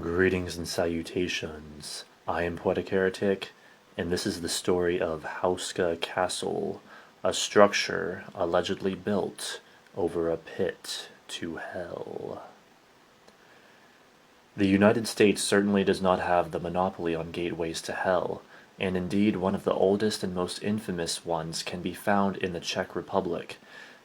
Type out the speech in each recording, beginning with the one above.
Greetings and salutations. I am Poetic Heretic, and this is the story of Houska Castle, a structure allegedly built over a pit to hell. The United States certainly does not have the monopoly on gateways to hell, and indeed one of the oldest and most infamous ones can be found in the Czech Republic.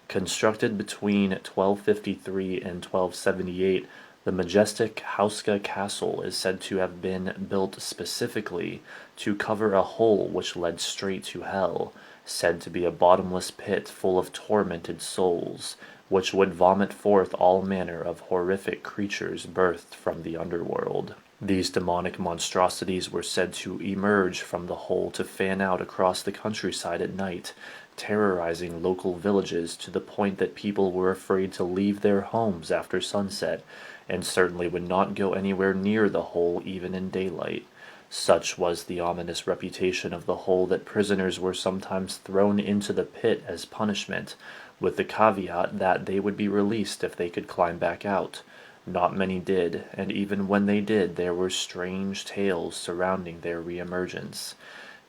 Constructed between 1253 and 1278, the majestic Houska Castle is said to have been built specifically to cover a hole which led straight to hell, said to be a bottomless pit full of tormented souls, which would vomit forth all manner of horrific creatures birthed from the underworld. These demonic monstrosities were said to emerge from the hole to fan out across the countryside at night, terrorizing local villages to the point that people were afraid to leave their homes after sunset, and certainly would not go anywhere near the hole even in daylight. Such was the ominous reputation of the hole that prisoners were sometimes thrown into the pit as punishment, with the caveat that they would be released if they could climb back out. Not many did, and even when they did, there were strange tales surrounding their reemergence.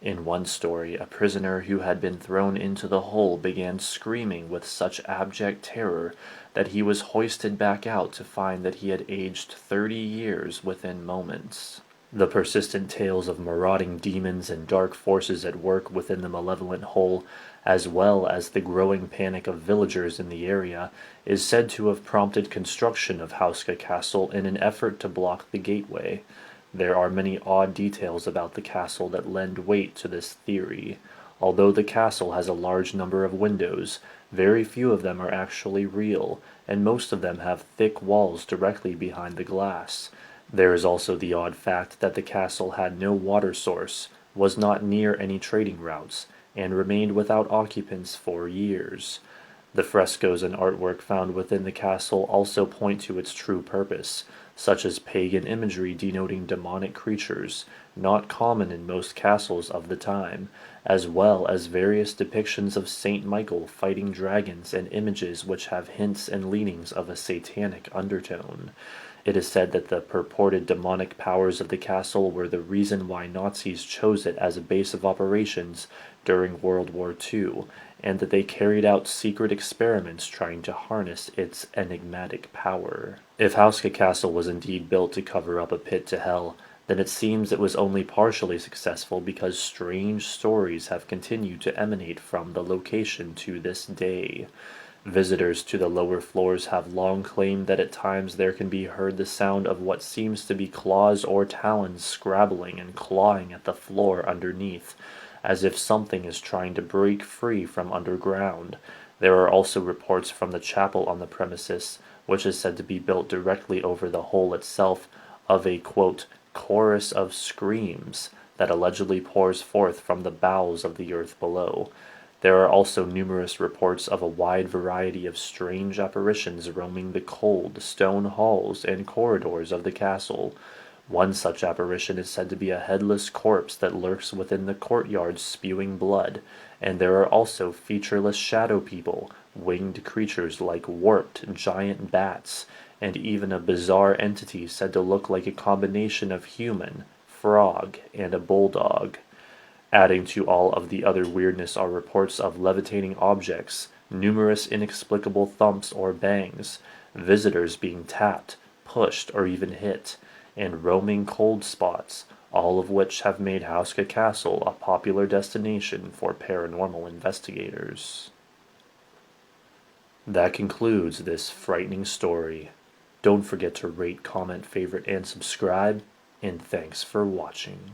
In one story, a prisoner who had been thrown into the hole began screaming with such abject terror that he was hoisted back out to find that he had aged 30 years within moments. The persistent tales of marauding demons and dark forces at work within the malevolent hole, as well as the growing panic of villagers in the area, is said to have prompted construction of Houska Castle in an effort to block the gateway. There are many odd details about the castle that lend weight to this theory. Although the castle has a large number of windows, very few of them are actually real, and most of them have thick walls directly behind the glass. There is also the odd fact that the castle had no water source, was not near any trading routes, and remained without occupants for years. The frescoes and artwork found within the castle also point to its true purpose, such as pagan imagery denoting demonic creatures, not common in most castles of the time, as well as various depictions of Saint Michael fighting dragons and images which have hints and leanings of a satanic undertone. It is said that the purported demonic powers of the castle were the reason why Nazis chose it as a base of operations during World War II, and that they carried out secret experiments trying to harness its enigmatic power. If Houska Castle was indeed built to cover up a pit to hell, then it seems it was only partially successful because strange stories have continued to emanate from the location to this day. Visitors to the lower floors have long claimed that at times there can be heard the sound of what seems to be claws or talons scrabbling and clawing at the floor underneath, as if something is trying to break free from underground. There are also reports from the chapel on the premises, which is said to be built directly over the hole itself, of a, quote, chorus of screams that allegedly pours forth from the bowels of the earth below. There are also numerous reports of a wide variety of strange apparitions roaming the cold, stone halls and corridors of the castle. One such apparition is said to be a headless corpse that lurks within the courtyard spewing blood, and there are also featureless shadow people, winged creatures like warped giant bats, and even a bizarre entity said to look like a combination of human, frog, and a bulldog. Adding to all of the other weirdness are reports of levitating objects, numerous inexplicable thumps or bangs, visitors being tapped, pushed, or even hit, and roaming cold spots, all of which have made Houska Castle a popular destination for paranormal investigators. That concludes this frightening story. Don't forget to rate, comment, favorite, and subscribe, and thanks for watching.